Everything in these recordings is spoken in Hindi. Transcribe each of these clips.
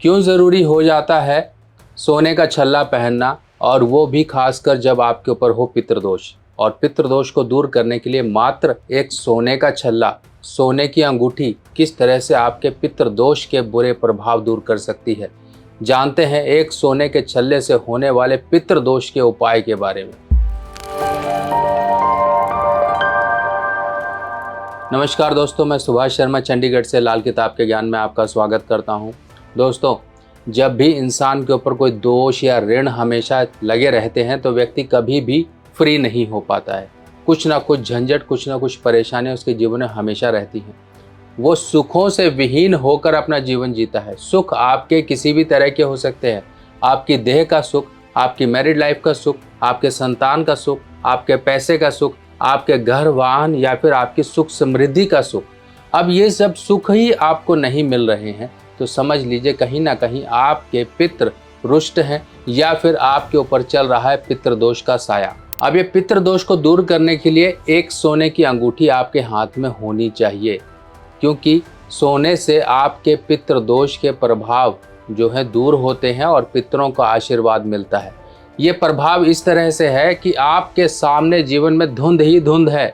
क्यों ज़रूरी हो जाता है सोने का छल्ला पहनना, और वो भी खासकर जब आपके ऊपर हो पितृदोष। और पितृदोष को दूर करने के लिए मात्र एक सोने का छल्ला, सोने की अंगूठी किस तरह से आपके पितृदोष के बुरे प्रभाव दूर कर सकती है। जानते हैं एक सोने के छल्ले से होने वाले पितृदोष के उपाय के बारे में। नमस्कार दोस्तों, मैं सुभाष शर्मा चंडीगढ़ से लाल किताब के ज्ञान में आपका स्वागत करता हूं। दोस्तों, जब भी इंसान के ऊपर कोई दोष या ऋण हमेशा लगे रहते हैं तो व्यक्ति कभी भी फ्री नहीं हो पाता है। कुछ ना कुछ झंझट, कुछ ना कुछ परेशानियां उसके जीवन में हमेशा रहती हैं। वो सुखों से विहीन होकर अपना जीवन जीता है। सुख आपके किसी भी तरह के हो सकते हैं। आपकी देह का सुख, आपकी मैरिड लाइफ का सुख, आपके संतान का सुख, आपके पैसे का सुख, आपके घर वाहन, या फिर आपकी सुख समृद्धि का सुख। अब ये सब सुख ही आपको नहीं मिल रहे हैं तो समझ लीजिए कहीं ना कहीं आपके पितृ रुष्ट हैं, या फिर आपके ऊपर चल रहा है पितृदोष का साया। अब ये पितृदोष को दूर करने के लिए एक सोने की अंगूठी आपके हाथ में होनी चाहिए, क्योंकि सोने से आपके पितृदोष के प्रभाव जो है दूर होते हैं और पितरों का आशीर्वाद मिलता है। ये प्रभाव इस तरह से है कि आपके सामने जीवन में धुंध ही धुंध है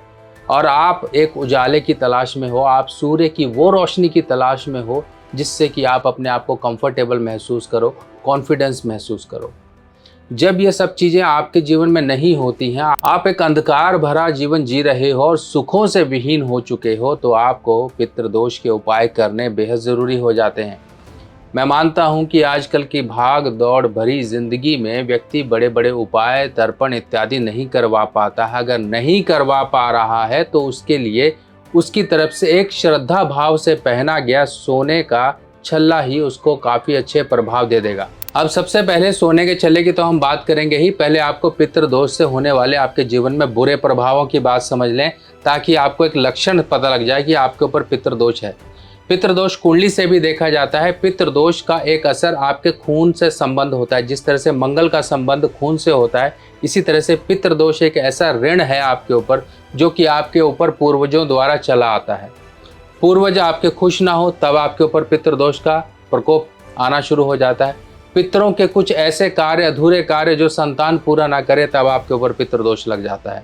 और आप एक उजाले की तलाश में हो, आप सूर्य की वो रोशनी की तलाश में हो जिससे कि आप अपने आप को कंफर्टेबल महसूस करो, कॉन्फिडेंस महसूस करो। जब ये सब चीज़ें आपके जीवन में नहीं होती हैं, आप एक अंधकार भरा जीवन जी रहे हो और सुखों से विहीन हो चुके हो, तो आपको पितृदोष के उपाय करने बेहद ज़रूरी हो जाते हैं। मैं मानता हूं कि आजकल की भाग दौड़ भरी जिंदगी में व्यक्ति बड़े बड़े उपाय, तर्पण इत्यादि नहीं करवा पाता है। अगर नहीं करवा पा रहा है तो उसके लिए उसकी तरफ से एक श्रद्धा भाव से पहना गया सोने का छल्ला ही उसको काफ़ी अच्छे प्रभाव दे देगा। अब सबसे पहले सोने के छल्ले की तो हम बात करेंगे ही। पहले आपको पितृदोष से होने वाले आपके जीवन में बुरे प्रभावों की बात समझ लें, ताकि आपको एक लक्षण पता लग जाए कि आपके ऊपर पितृदोष है। पितृदोष कुंडली से भी देखा जाता है। पितृदोष का एक असर आपके खून से संबंध होता है। जिस तरह से मंगल का संबंध खून से होता है, इसी तरह से पितृदोष एक ऐसा ऋण है आपके ऊपर जो कि आपके ऊपर पूर्वजों द्वारा चला आता है। पूर्वज आपके खुश ना हो तब आपके ऊपर पितृदोष का प्रकोप आना शुरू हो जाता है। पितरों के कुछ ऐसे कार्य, अधूरे कार्य जो संतान पूरा ना करे, तब आपके ऊपर पितृदोष लग जाता है।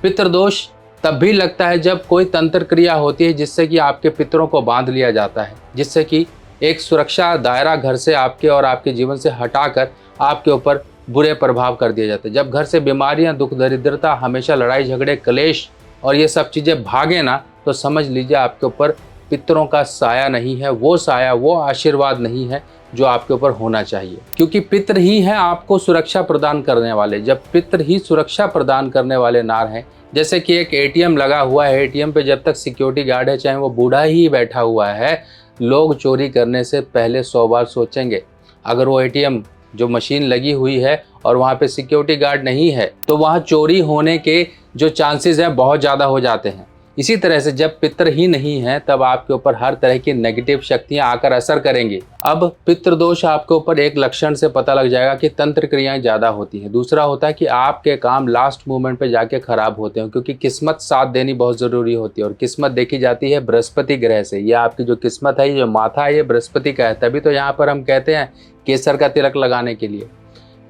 पितृदोष तब भी लगता है जब कोई तंत्र क्रिया होती है जिससे कि आपके पितरों को बांध लिया जाता है, जिससे कि एक सुरक्षा दायरा घर से आपके और आपके जीवन से हटाकर आपके ऊपर बुरे प्रभाव कर दिए जाते हैं। जब घर से बीमारियां, दुख, दरिद्रता, हमेशा लड़ाई झगड़े, क्लेश और ये सब चीज़ें भागे ना, तो समझ लीजिए आपके ऊपर पितरों का साया नहीं है। वो साया, वो आशीर्वाद नहीं है जो आपके ऊपर होना चाहिए, क्योंकि पितर ही हैं आपको सुरक्षा प्रदान करने वाले। जब पितर ही सुरक्षा प्रदान करने वाले नार हैं, जैसे कि एक एटीएम लगा हुआ है, एटीएम पे जब तक सिक्योरिटी गार्ड है, चाहे वो बूढ़ा ही बैठा हुआ है, लोग चोरी करने से पहले 100 बार सोचेंगे। अगर वो एटीएम जो मशीन लगी हुई है और वहाँ पे सिक्योरिटी गार्ड नहीं है, तो वहाँ चोरी होने के जो चांसेस हैं बहुत ज़्यादा हो जाते हैं। इसी तरह से जब पितर ही नहीं है तब आपके ऊपर हर तरह की नेगेटिव शक्तियां आकर असर करेंगी। अब पितृदोष आपके ऊपर एक लक्षण से पता लग जाएगा कि तंत्र क्रियाएं ज़्यादा होती हैं। दूसरा होता है कि आपके काम लास्ट मोमेंट पे जाके खराब होते हैं, क्योंकि किस्मत साथ देनी बहुत ज़रूरी होती है। और किस्मत देखी जाती है बृहस्पति ग्रह से। ये आपकी जो किस्मत है, ये जो माथा है, ये बृहस्पति का है। तभी तो यहाँ पर हम कहते हैं केसर का तिलक लगाने के लिए।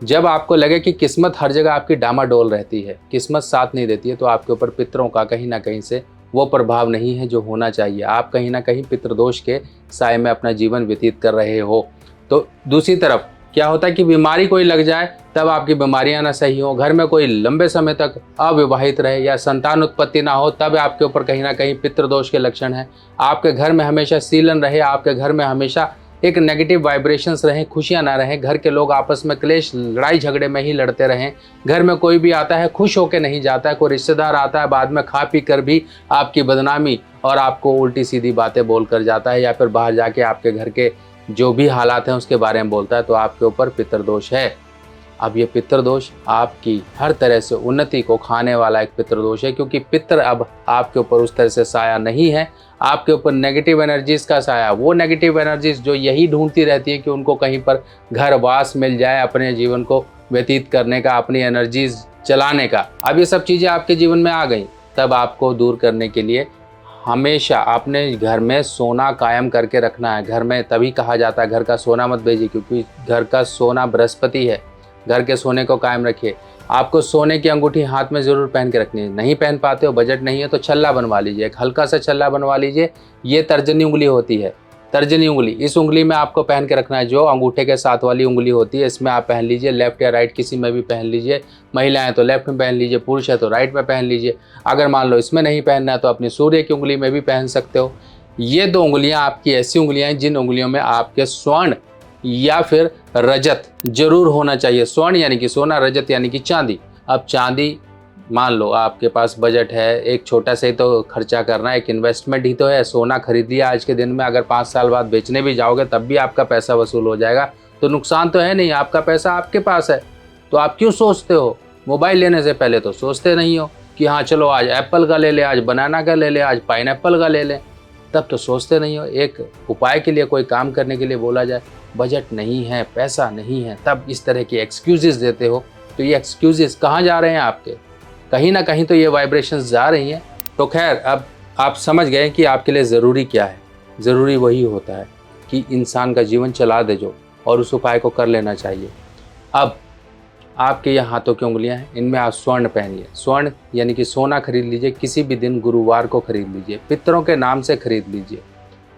जब आपको लगे कि किस्मत हर जगह आपकी डामाडोल रहती है, किस्मत साथ नहीं देती है, तो आपके ऊपर पितरों का कहीं ना कहीं से वो प्रभाव नहीं है जो होना चाहिए। आप कहीं ना कहीं पितृदोष के साए में अपना जीवन व्यतीत कर रहे हो। तो दूसरी तरफ क्या होता है कि बीमारी कोई लग जाए तब आपकी बीमारियां ना सही हो, घर में कोई लंबे समय तक अविवाहित रहे या संतान उत्पत्ति ना हो, तब आपके ऊपर कहीं ना कहीं पितृदोष के लक्षण हैं। आपके घर में हमेशा सीलन रहे, आपके घर में हमेशा एक नेगेटिव वाइब्रेशंस रहें, खुशियां ना रहें, घर के लोग आपस में क्लेश, लड़ाई झगड़े में ही लड़ते रहें, घर में कोई भी आता है खुश होकर नहीं जाता है, कोई रिश्तेदार आता है बाद में खा पी कर भी आपकी बदनामी और आपको उल्टी सीधी बातें बोल कर जाता है, या फिर बाहर जाके आपके घर के जो भी हालात हैं उसके बारे में बोलता है, तो आपके ऊपर पितृदोष है। अब ये पितृदोष आपकी हर तरह से उन्नति को खाने वाला एक पितृदोष है, क्योंकि पितृ अब आपके ऊपर उस तरह से साया नहीं है। आपके ऊपर नेगेटिव एनर्जीज का साया, वो नेगेटिव एनर्जीज जो यही ढूंढती रहती है कि उनको कहीं पर घर वास मिल जाए अपने जीवन को व्यतीत करने का, अपनी एनर्जीज चलाने का। अब ये सब चीज़ें आपके जीवन में आ गई, तब आपको दूर करने के लिए हमेशा आपने घर में सोना कायम करके रखना है। घर में तभी कहा जाता है घर का सोना मत भेजिए, क्योंकि घर का सोना बृहस्पति है। घर के सोने को कायम रखिए। आपको सोने की अंगूठी हाथ में ज़रूर पहन के रखनी है। नहीं पहन पाते हो, बजट नहीं है, तो छल्ला बनवा लीजिए। एक हल्का सा छल्ला बनवा लीजिए। ये तर्जनी उंगली होती है, तर्जनी उंगली, इस उंगली में आपको पहन के रखना है। जो अंगूठे के साथ वाली उंगली होती है, इसमें आप पहन लीजिए। लेफ्ट या राइट किसी में भी पहन लीजिए। महिलाएं तो लेफ्ट में पहन लीजिए, पुरुष है तो राइट में पहन लीजिए। अगर मान लो इसमें नहीं पहनना है तो अपनी सूर्य की उंगली में भी पहन सकते हो। ये 2 उंगलियां आपकी ऐसी उंगलियां हैं जिन उंगलियों में आपके स्वर्ण या फिर रजत जरूर होना चाहिए। स्वर्ण यानी कि सोना, रजत यानी कि चांदी। अब चांदी मान लो आपके पास बजट है, एक छोटा सा ही तो खर्चा करना है, एक इन्वेस्टमेंट ही तो है। सोना खरीद लिया आज के दिन में, अगर 5 साल बाद बेचने भी जाओगे तब भी आपका पैसा वसूल हो जाएगा, तो नुकसान तो है नहीं। आपका पैसा आपके पास है, तो आप क्यों सोचते हो? मोबाइल लेने से पहले तो सोचते नहीं हो कि हाँ चलो आज एप्पल का ले लें, आज बनाना का ले लें, आज पाइनएप्पल का ले लें, तब तो सोचते नहीं हो। एक उपाय के लिए, कोई काम करने के लिए बोला जाए, बजट नहीं है, पैसा नहीं है, तब इस तरह की एक्सक्यूजेस देते हो। तो ये एक्सक्यूजेस कहाँ जा रहे हैं आपके? कहीं ना कहीं तो ये वाइब्रेशंस जा रही हैं। तो खैर, अब आप समझ गए कि आपके लिए ज़रूरी क्या है। ज़रूरी वही होता है कि इंसान का जीवन चला दे जो, और उस उपाय को कर लेना चाहिए। अब आपके ये हाथों की उंगलियां हैं, इनमें आप स्वर्ण पहनिए। स्वर्ण यानी कि सोना खरीद लीजिए। किसी भी दिन गुरुवार को खरीद लीजिए। पितरों के नाम से खरीद लीजिए।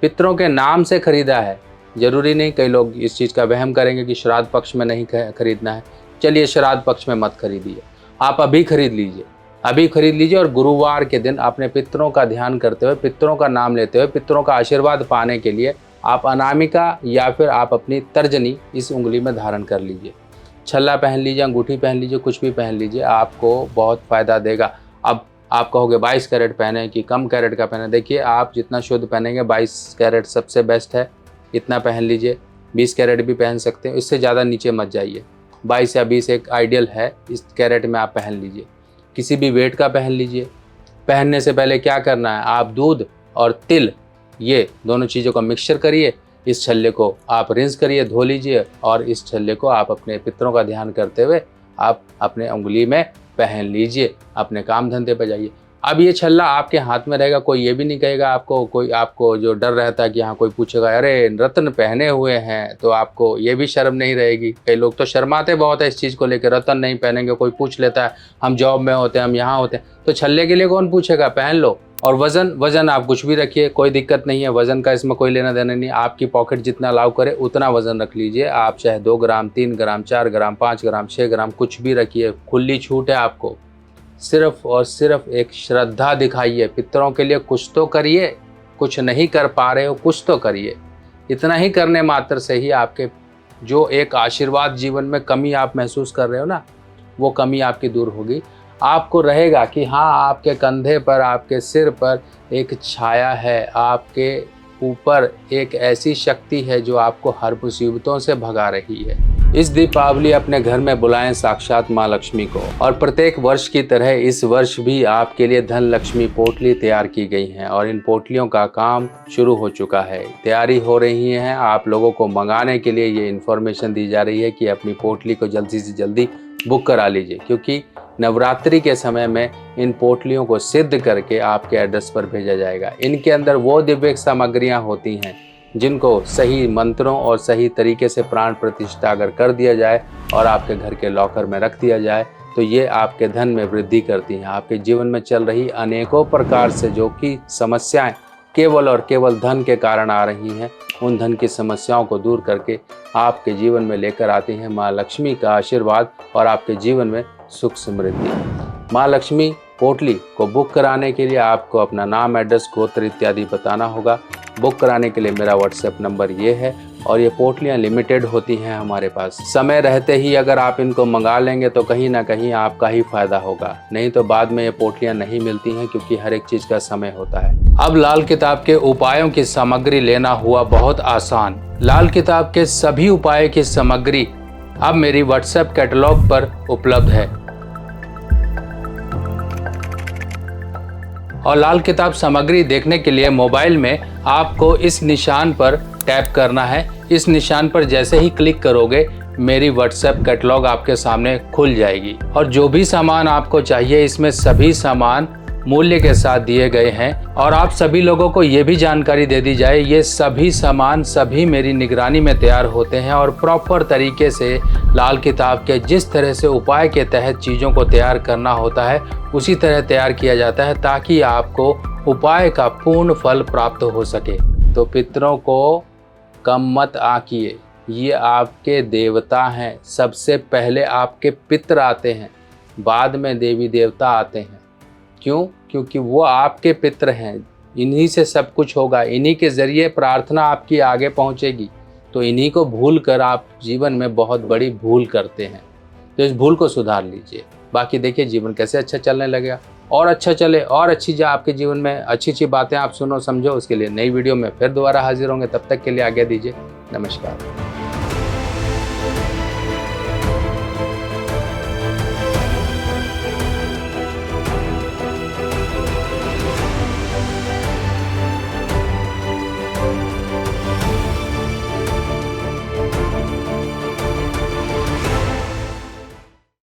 पितरों के नाम से खरीदा है, ज़रूरी नहीं। कई लोग इस चीज़ का वहम करेंगे कि श्राद्ध पक्ष में नहीं खरीदना है। चलिए, श्राद्ध पक्ष में मत खरीदिए, आप अभी खरीद लीजिए। अभी खरीद लीजिए और गुरुवार के दिन अपने पितरों का ध्यान करते हुए, पितरों का नाम लेते हुए, पितरों का आशीर्वाद पाने के लिए आप अनामिका या फिर आप अपनी तर्जनी इस उंगली में धारण कर लीजिए। छल्ला पहन लीजिए, अंगूठी पहन लीजिए, कुछ भी पहन लीजिए, आपको बहुत फ़ायदा देगा। अब आप कहोगे 22 कैरेट पहने कि कम कैरेट का पहने। देखिए, आप जितना शुद्ध पहनेंगे 22 कैरेट सबसे बेस्ट है, इतना पहन लीजिए। 20 कैरेट भी पहन सकते हैं, इससे ज़्यादा नीचे मत जाइए। 22 या 20 एक आइडियल है, इस कैरेट में आप पहन लीजिए। किसी भी वेट का पहन लीजिए। पहनने से पहले क्या करना है, आप दूध और तिल, ये दोनों चीज़ों का मिक्सचर करिए। इस छल्ले को आप रिंस करिए, धो लीजिए, और इस छल्ले को आप अपने पितरों का ध्यान करते हुए आप अपने उंगली में पहन लीजिए। अपने काम धंधे पर जाइए। अब ये छल्ला आपके हाथ में रहेगा, कोई ये भी नहीं कहेगा आपको, कोई आपको जो डर रहता है कि हाँ कोई पूछेगा अरे रत्न पहने हुए हैं, तो आपको ये भी शर्म नहीं रहेगी। कई लोग तो शर्माते बहुत है इस चीज़ को लेकर, रत्न नहीं पहनेंगे, कोई पूछ लेता है, हम जॉब में होते हैं, हम यहाँ होते हैं, तो छल्ले के लिए कौन पूछेगा, पहन लो। और वज़न आप कुछ भी रखिए, कोई दिक्कत नहीं है। वज़न का इसमें कोई लेना देना नहीं। आपकी पॉकेट जितना अलाउ करे उतना वज़न रख लीजिए। आप चाहे 2 ग्राम, 3 ग्राम, 4 ग्राम, 5 ग्राम, 6 ग्राम कुछ भी रखिए, खुली छूट है आपको। सिर्फ और सिर्फ एक श्रद्धा दिखाइए, पितरों के लिए कुछ तो करिए। कुछ नहीं कर पा रहे हो, कुछ तो करिए। इतना ही करने मात्र से ही आपके जो एक आशीर्वाद जीवन में कमी आप महसूस कर रहे हो ना, वो कमी आपकी दूर होगी। आपको रहेगा कि हाँ, आपके कंधे पर, आपके सिर पर एक छाया है, आपके ऊपर एक ऐसी शक्ति है जो आपको हर मुसीबतों से भगा रही है। इस दीपावली अपने घर में बुलाएं साक्षात माँ लक्ष्मी को। और प्रत्येक वर्ष की तरह इस वर्ष भी आपके लिए धन लक्ष्मी पोटली तैयार की गई हैं, और इन पोटलियों का काम शुरू हो चुका है, तैयारी हो रही है। आप लोगों को मंगाने के लिए ये इन्फॉर्मेशन दी जा रही है कि अपनी पोटली को जल्दी से जल्दी बुक करा लीजिए, क्योंकि नवरात्रि के समय में इन पोटलियों को सिद्ध करके आपके एड्रेस पर भेजा जाएगा। इनके अंदर वो दिव्य सामग्रियाँ होती हैं जिनको सही मंत्रों और सही तरीके से प्राण प्रतिष्ठा अगर कर दिया जाए और आपके घर के लॉकर में रख दिया जाए, तो ये आपके धन में वृद्धि करती हैं। आपके जीवन में चल रही अनेकों प्रकार से जो कि समस्याएं केवल और केवल धन के कारण आ रही हैं, उन धन की समस्याओं को दूर करके आपके जीवन में लेकर आती हैं माँ लक्ष्मी का आशीर्वाद और आपके जीवन में सुख समृद्धि। माँ लक्ष्मी पोटली को बुक कराने के लिए आपको अपना नाम, एड्रेस, गोत्र इत्यादि बताना होगा। बुक कराने के लिए मेरा व्हाट्सएप नंबर ये है, और ये पोटलियाँ लिमिटेड होती हैं हमारे पास। समय रहते ही अगर आप इनको मंगा लेंगे तो कहीं ना कहीं आपका ही फायदा होगा, नहीं तो बाद में ये पोटलियाँ नहीं मिलती हैं, क्योंकि हर एक चीज़ का समय होता है। अब लाल किताब के उपायों की सामग्री लेना हुआ बहुत आसान। लाल किताब के सभी उपाय की सामग्री अब मेरी व्हाट्सएप कैटलॉग पर उपलब्ध है, और लाल किताब सामग्री देखने के लिए मोबाइल में आपको इस निशान पर टैप करना है। इस निशान पर जैसे ही क्लिक करोगे मेरी व्हाट्सएप कैटलॉग आपके सामने खुल जाएगी, और जो भी सामान आपको चाहिए इसमें सभी सामान मूल्य के साथ दिए गए हैं। और आप सभी लोगों को ये भी जानकारी दे दी जाए, ये सभी सामान सभी मेरी निगरानी में तैयार होते हैं और प्रॉपर तरीके से लाल किताब के जिस तरह से उपाय के तहत चीज़ों को तैयार करना होता है उसी तरह तैयार किया जाता है, ताकि आपको उपाय का पूर्ण फल प्राप्त हो सके। तो पितरों को कम मत आंकिए, ये आपके देवता हैं। सबसे पहले आपके पितर आते हैं, बाद में देवी देवता आते हैं। क्यों? क्योंकि वो आपके पितर हैं, इन्हीं से सब कुछ होगा, इन्हीं के ज़रिए प्रार्थना आपकी आगे पहुंचेगी। तो इन्हीं को भूल कर आप जीवन में बहुत बड़ी भूल करते हैं। तो इस भूल को सुधार लीजिए। बाकी देखिए जीवन कैसे अच्छा चलने लगेगा, और अच्छा चले और अच्छी जो आपके जीवन में अच्छी अच्छी बातें आप सुनो समझो। उसके लिए नई वीडियो में फिर दोबारा हाजिर होंगे। तब तक के लिए आज्ञा दीजिए। नमस्कार।